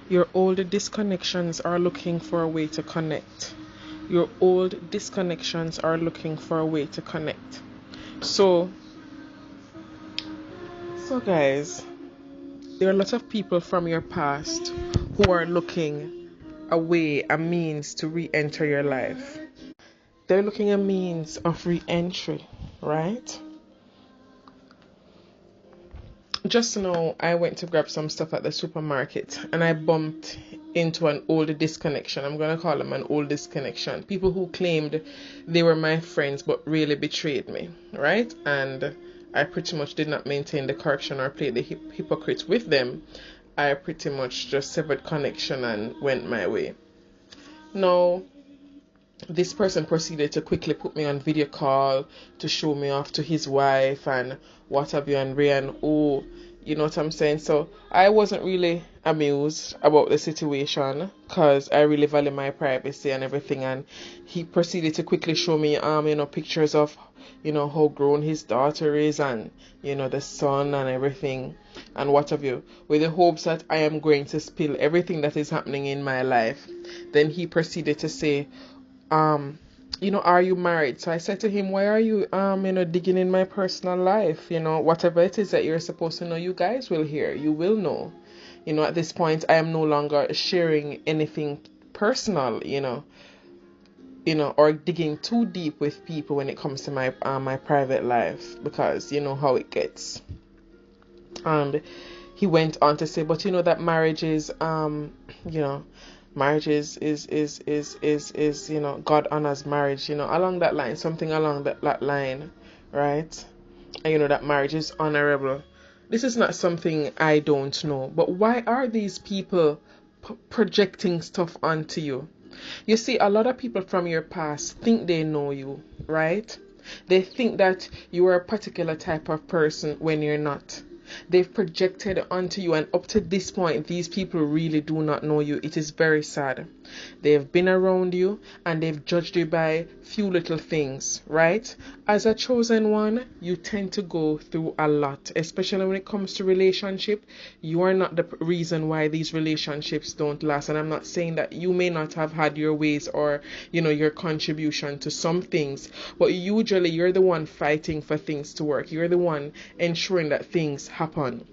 Your old disconnections are looking for a way to connect. Your old disconnections are looking for a way to connect. So guys, there are a lot of people from your past who are looking a way, a means to re-enter your life. They're looking a means of re-entry, right? Just now, I went to grab some stuff at the supermarket and I bumped into an old disconnection. I'm going to call them an old disconnection. People who claimed they were my friends but really betrayed me, right? And I pretty much did not maintain the correction or play the hypocrite with them. I pretty much just severed connection and went my way. Now, this person proceeded to quickly put me on video call to show me off to his wife and what have you, and oh, you know what I'm saying? So I wasn't really amused about the situation because I really value my privacy and everything, and he proceeded to quickly show me pictures of how grown his daughter is and the son and everything and what have you, with the hopes that I am going to spill everything that is happening in my life. Then he proceeded to say, are you married? So I said to him, why are you, digging in my personal life? Whatever it is that you're supposed to know, you guys will hear, you will know. At this point, I am no longer sharing anything personal, or digging too deep with people when it comes to my my private life, because you know how it gets. And he went on to say, but that marriage is, marriage is God honors marriage, along that line, something along that line, right? And that marriage is honorable. This is not something I don't know, but why are these people projecting stuff onto you? You see, a lot of people from your past think they know you, right? They think that you are a particular type of person when you're not. They've projected onto you, and up to this point, these people really do not know you. It is very sad. They've been around you and they've judged you by few little things, right? As a chosen one, you tend to go through a lot, especially when it comes to relationship. You are not the reason why these relationships don't last. And I'm not saying that you may not have had your ways or, your contribution to some things, but usually you're the one fighting for things to work. You're the one ensuring that things happen.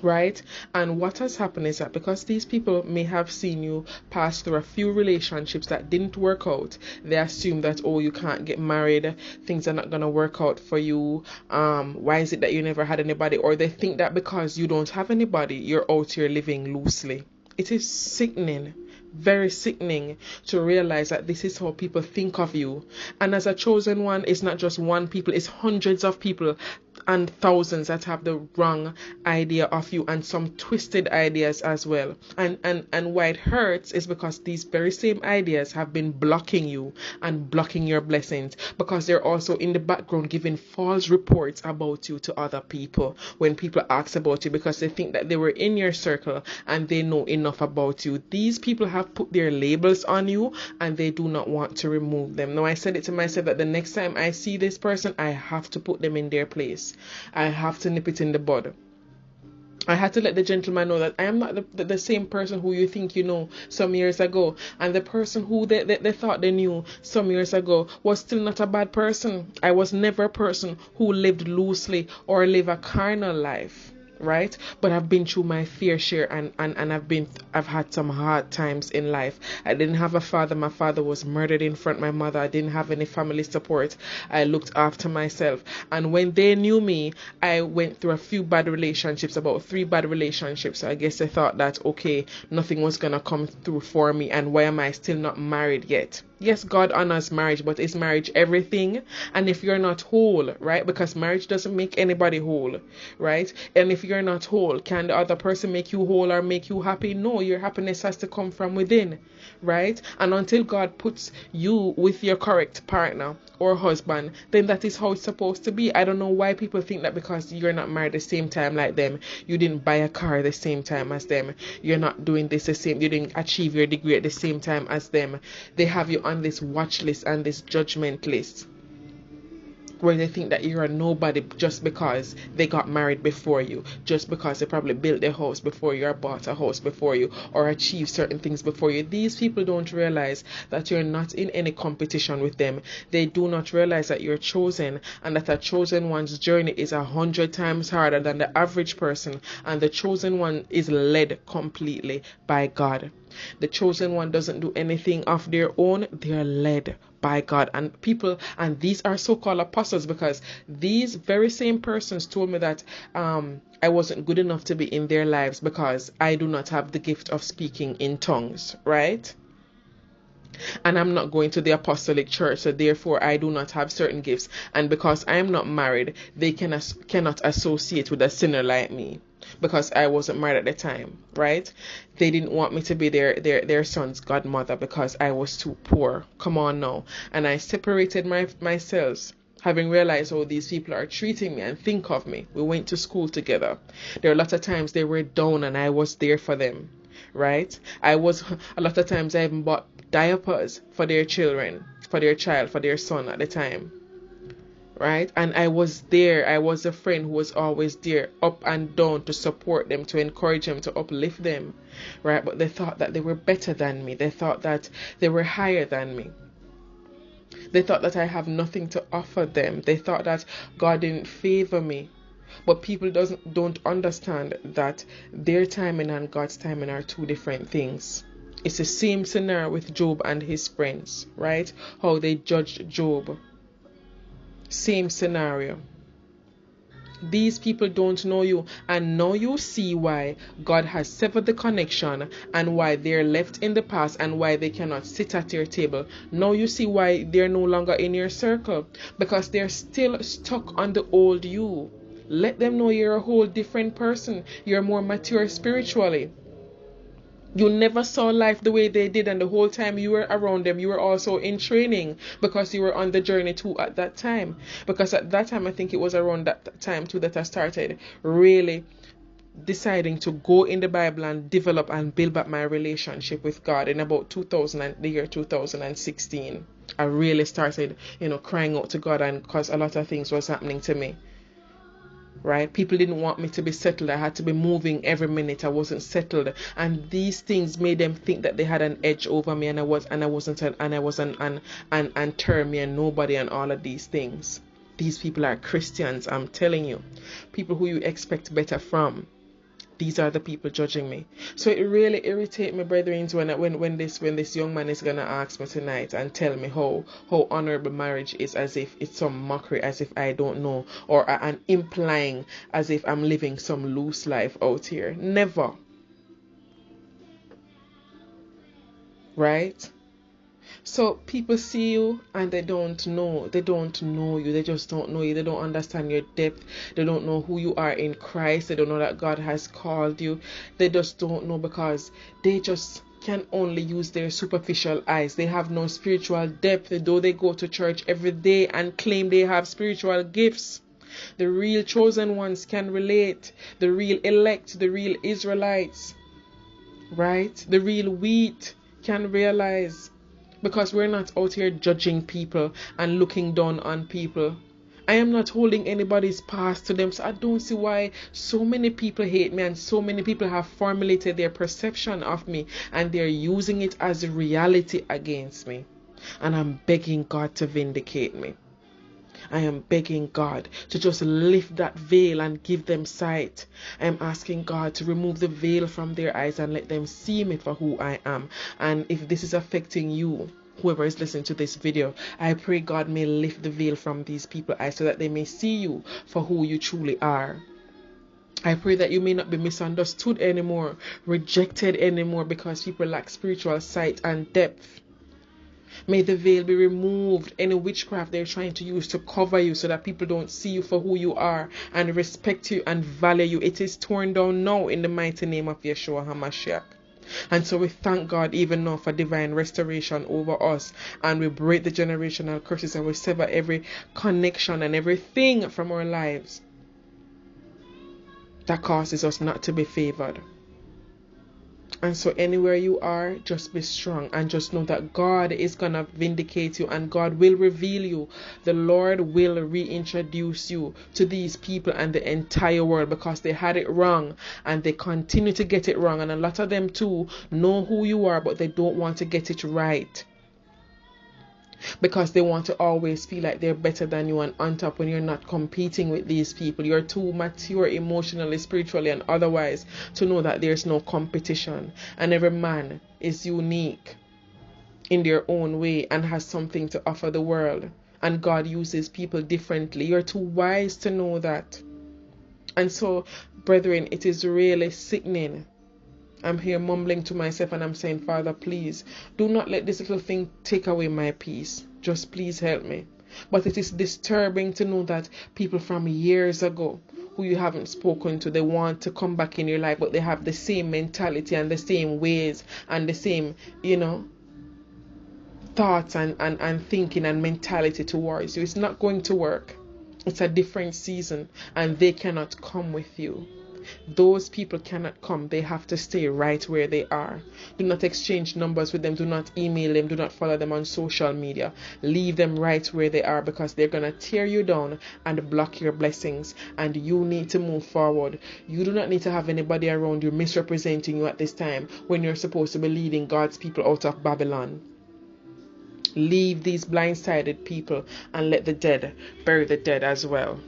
Right? And what has happened is that because these people may have seen you pass through a few relationships that didn't work out, they assume that, oh, you can't get married, things are not going to work out for you, why is it that you never had anybody? Or they think that because you don't have anybody, you're out here living loosely. It is sickening, very sickening to realize that this is how people think of you. And as a chosen one, it's not just one people, it's hundreds of people and thousands that have the wrong idea of you, and some twisted ideas as well. And why it hurts is because these very same ideas have been blocking you and blocking your blessings, because they're also in the background giving false reports about you to other people when people ask about you, because they think that they were in your circle and they know enough about you. These people have put their labels on you and they do not want to remove them. Now, I said it to myself that the next time I see this person, I have to put them in their place. I have to nip it in the bud. I had to let the gentleman know that I am not the same person who you think you know some years ago. And the person who they thought they knew some years ago was still not a bad person. I was never a person who lived loosely or live a carnal life. Right? But I've been through my fair share, and I've had some hard times in life. I didn't have a father. My father was murdered in front of my mother. I didn't have any family support. I looked after myself. And when they knew me, I went through a few bad relationships, about 3 bad relationships. So I guess they thought that, okay, nothing was gonna come through for me, and why am I still not married yet? Yes, God honors marriage, but is marriage everything? And if you're not whole, right? Because marriage doesn't make anybody whole, right? And if you're not whole, can the other person make you whole or make you happy? No, your happiness has to come from within, right? And until God puts you with your correct partner or husband, then that is how it's supposed to be. I don't know why people think that because you're not married the same time like them, you didn't buy a car the same time as them, you're not doing this the same, you didn't achieve your degree at the same time as them. They have you on this watch list and this judgment list. where they think that you're a nobody just because they got married before you, just because they probably built their house before you or bought a house before you or achieved certain things before you. These people don't realize that you're not in any competition with them. They do not realize that you're chosen, and that a chosen one's journey is 100 times harder than the average person, and the chosen one is led completely by God. The chosen one doesn't do anything of their own. They are led by God. And people, and these are so-called apostles, because these very same persons told me that I wasn't good enough to be in their lives because I do not have the gift of speaking in tongues, right? And I'm not going to the apostolic church, so therefore I do not have certain gifts. And because I am not married, they cannot associate with a sinner like me, because I wasn't married at the time, right? They didn't want me to be their son's godmother because I was too poor. Come on now. And I separated myself, having realized how these people are treating me and think of me. We went to school together. There are a lot of times they were down and I was there for them, right? A lot of times I even bought diapers for their children, for their child, for their son at the time, right? And I was there. I was a friend who was always there, up and down, to support them, to encourage them, to uplift them, right? But they thought that they were better than me. They thought that they were higher than me. They thought that I have nothing to offer them. They thought that God didn't favor me. But people don't understand that their timing and God's timing are two different things. It's the same scenario with Job and his friends, right? How they judged Job. Same scenario. These people don't know you, and now you see why God has severed the connection, and why they're left in the past, and why they cannot sit at your table. Now you see why they're no longer in your circle, because they're still stuck on the old you. Let them know you're a whole different person. You're more mature spiritually. You never saw life the way they did, and the whole time you were around them, you were also in training, because you were on the journey too at that time. Because at that time, I think it was around that time too that I started really deciding to go in the Bible and develop and build back my relationship with God in about the year 2016. I really started, crying out to God, and because a lot of things was happening to me. Right? People didn't want me to be settled. I had to be moving every minute. I wasn't settled, and these things made them think that they had an edge over me, and I wasn't an term me and nobody, and all of these things. These people are Christians, I'm telling you. People who you expect better from. These are the people judging me. So it really irritates me, brethren, when this young man is gonna ask me tonight and tell me how honorable marriage is, as if it's some mockery, as if I don't know, or an implying as if I'm living some loose life out here. Never. Right? So people see you and they don't know you. They just don't know you. They don't understand your depth. They don't know who you are in Christ. They don't know that God has called you. They just don't know, because they just can only use their superficial eyes. They have no spiritual depth, though they go to church every day and claim they have spiritual gifts. The real chosen ones can relate. The real elect, the real Israelites, right? The real wheat can realize. Because we're not out here judging people and looking down on people. I am not holding anybody's past to them, so I don't see why so many people hate me, and so many people have formulated their perception of me, and they're using it as a reality against me. And I'm begging God to vindicate me. I am begging God to just lift that veil and give them sight. I am asking God to remove the veil from their eyes and let them see me for who I am. And if this is affecting you, whoever is listening to this video, I pray God may lift the veil from these people's eyes so that they may see you for who you truly are. I pray that you may not be misunderstood anymore, rejected anymore, because people lack spiritual sight and depth. May the veil be removed, any witchcraft they're trying to use to cover you so that people don't see you for who you are and respect you and value you. It is torn down now in the mighty name of Yeshua HaMashiach. And so we thank God even now for divine restoration over us, and we break the generational curses, and we sever every connection and everything from our lives that causes us not to be favored. And so anywhere you are, just be strong and just know that God is going to vindicate you and God will reveal you. The Lord will reintroduce you to these people and the entire world, because they had it wrong and they continue to get it wrong. And a lot of them too know who you are, but they don't want to get it right, because they want to always feel like they're better than you and on top, when you're not competing with these people. You're too mature emotionally, spiritually, and otherwise to know that there's no competition, and every man is unique in their own way and has something to offer the world, and God uses people differently. You're too wise to know that. And so, brethren, it is really sickening. I'm here mumbling to myself and I'm saying, Father, please do not let this little thing take away my peace. Just please help me. But it is disturbing to know that people from years ago who you haven't spoken to, they want to come back in your life, but they have the same mentality and the same ways and the same, thoughts and thinking and mentality towards you. It's not going to work. It's a different season and they cannot come with you. Those people cannot come. They have to stay right where they are. Do not exchange numbers with them. Do not email them. Do not follow them on social media. Leave them right where they are, because they're going to tear you down and block your blessings. And you need to move forward. You do not need to have anybody around you misrepresenting you at this time when you're supposed to be leading God's people out of Babylon. Leave these blindsided people and let the dead bury the dead as well.